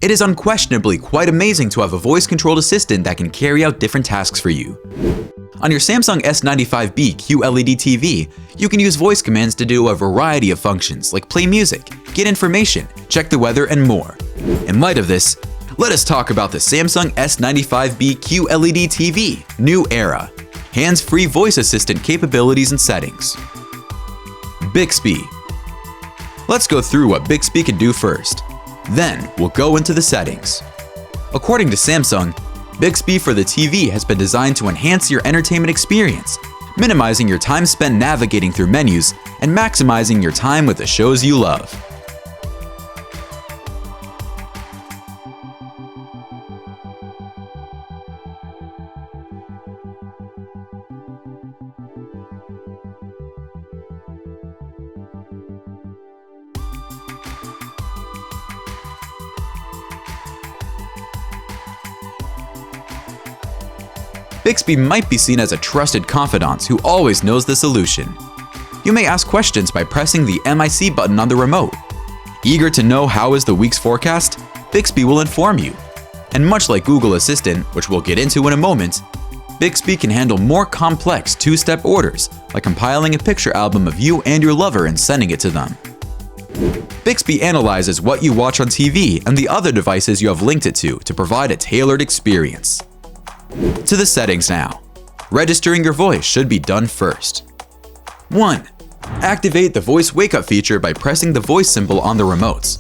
It is unquestionably quite amazing to have a voice-controlled assistant that can carry out different tasks for you. On your Samsung S95B QLED TV, you can use voice commands to do a variety of functions like play music, get information, check the weather, and more. In light of this, let us talk about the Samsung S95B QLED TV New Era, hands-free voice assistant capabilities and settings. Bixby. Let's go through what Bixby can do first. Then, we'll go into the settings. According to Samsung, Bixby for the TV has been designed to enhance your entertainment experience, minimizing your time spent navigating through menus and maximizing your time with the shows you love. Bixby might be seen as a trusted confidant who always knows the solution. You may ask questions by pressing the MIC button on the remote. Eager to know how is the week's forecast? Bixby will inform you. And much like Google Assistant, which we'll get into in a moment, Bixby can handle more complex two-step orders, like compiling a picture album of you and your lover and sending it to them. Bixby analyzes what you watch on TV and the other devices you have linked it to provide a tailored experience. To the settings now. Registering your voice should be done first. 1. Activate the voice wake-up feature by pressing the voice symbol on the remotes.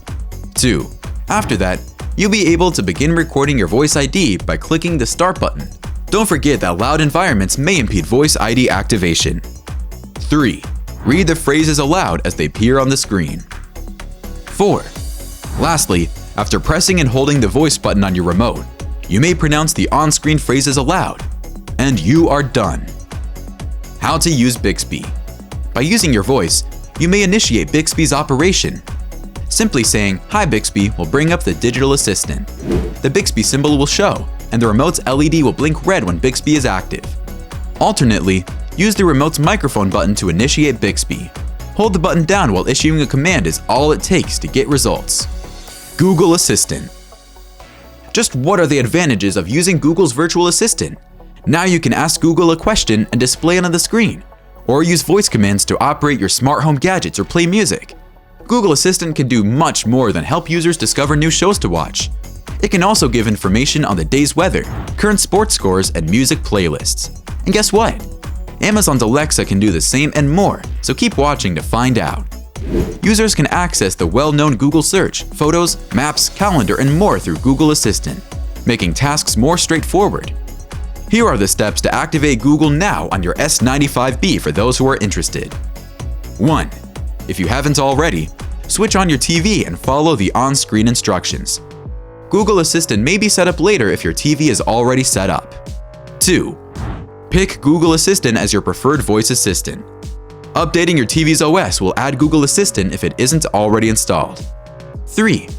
2. After that, you'll be able to begin recording your voice ID by clicking the start button. Don't forget that loud environments may impede voice ID activation. 3. Read the phrases aloud as they appear on the screen. 4. Lastly, after pressing and holding the voice button on your remote, you may pronounce the on-screen phrases aloud, and you are done. How to use Bixby. By using your voice, you may initiate Bixby's operation. Simply saying, "Hi Bixby," will bring up the digital assistant. The Bixby symbol will show, and the remote's LED will blink red when Bixby is active. Alternately, use the remote's microphone button to initiate Bixby. Hold the button down while issuing a command is all it takes to get results. Google Assistant. Just what are the advantages of using Google's virtual assistant? Now you can ask Google a question and display it on the screen, or use voice commands to operate your smart home gadgets or play music. Google Assistant can do much more than help users discover new shows to watch. It can also give information on the day's weather, current sports scores, and music playlists. And guess what? Amazon's Alexa can do the same and more, so keep watching to find out. Users can access the well-known Google Search, Photos, Maps, Calendar, and more through Google Assistant, making tasks more straightforward. Here are the steps to activate Google Now on your S95B for those who are interested. 1. If you haven't already, switch on your TV and follow the on-screen instructions. Google Assistant may be set up later if your TV is already set up. 2. Pick Google Assistant as your preferred voice assistant. Updating your TV's OS will add Google Assistant if it isn't already installed. 3.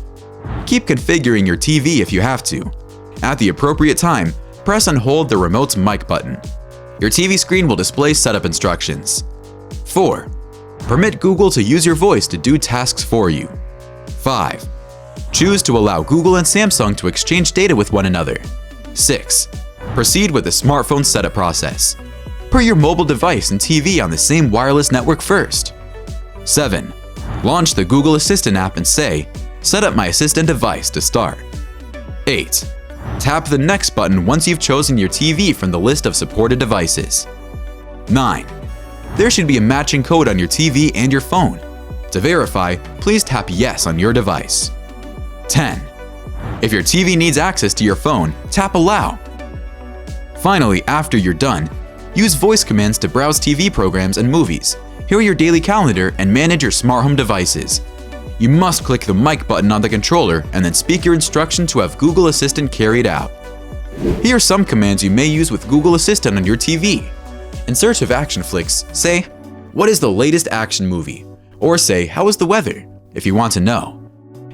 Keep configuring your TV if you have to. At the appropriate time, press and hold the remote's mic button. Your TV screen will display setup instructions. 4. Permit Google to use your voice to do tasks for you. 5. Choose to allow Google and Samsung to exchange data with one another. 6. Proceed with the smartphone setup process. Put your mobile device and TV on the same wireless network first. 7. Launch the Google Assistant app and say, "Set up my assistant device" to start. 8. Tap the next button once you've chosen your TV from the list of supported devices. 9. There should be a matching code on your TV and your phone. To verify, please tap Yes on your device. 10. If your TV needs access to your phone, tap Allow. Finally, after you're done, use voice commands to browse TV programs and movies, hear your daily calendar, and manage your smart home devices. You must click the mic button on the controller and then speak your instruction to have Google Assistant carried out. Here are some commands you may use with Google Assistant on your TV. In search of action flicks, say, "What is the latest action movie?" Or say, "How is the weather?" if you want to know.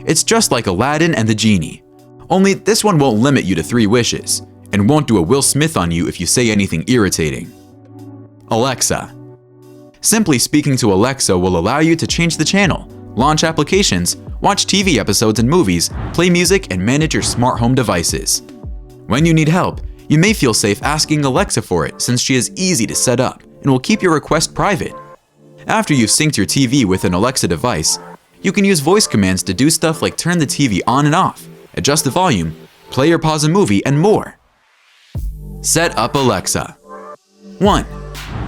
It's just like Aladdin and the Genie. Only this one won't limit you to 3 wishes, and won't do a Will Smith on you if you say anything irritating. Alexa. Simply speaking to Alexa will allow you to change the channel, launch applications, watch TV episodes and movies, play music, and manage your smart home devices. When you need help, you may feel safe asking Alexa for it since she is easy to set up and will keep your request private. After you've synced your TV with an Alexa device, you can use voice commands to do stuff like turn the TV on and off, adjust the volume, play or pause a movie, and more. Set up Alexa. 1.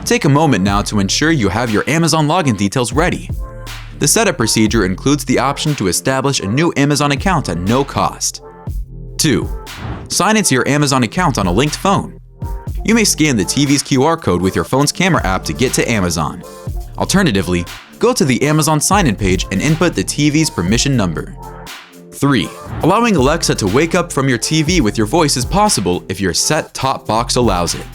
Take a moment now to ensure you have your Amazon login details ready. The setup procedure includes the option to establish a new Amazon account at no cost. 2. Sign into your Amazon account on a linked phone. You may scan the TV's QR code with your phone's camera app to get to Amazon. Alternatively, go to the Amazon sign-in page and input the TV's permission number. 3. Allowing Alexa to wake up from your TV with your voice is possible if your set-top box allows it.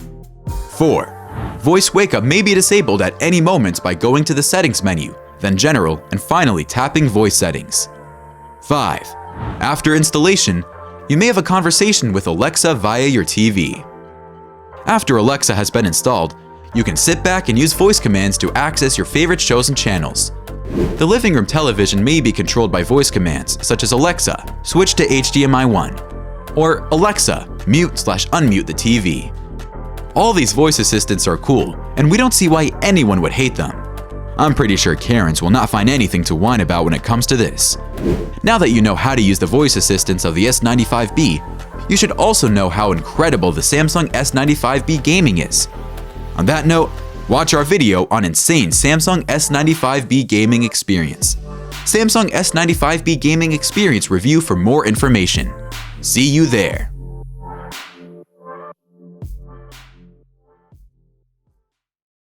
4. Voice wake-up may be disabled at any moment by going to the Settings menu, then General, and finally tapping Voice Settings. 5. After installation, you may have a conversation with Alexa via your TV. After Alexa has been installed, you can sit back and use voice commands to access your favorite shows and channels. The living room television may be controlled by voice commands such as Alexa, switch to HDMI 1, or Alexa, mute/unmute the TV. All these voice assistants are cool, and we don't see why anyone would hate them. I'm pretty sure Karens will not find anything to whine about when it comes to this. Now that you know how to use the voice assistants of the S95B, you should also know how incredible the Samsung S95B gaming is. On that note, watch our video on insane Samsung S95B gaming experience. Samsung S95B gaming experience review for more information. See you there.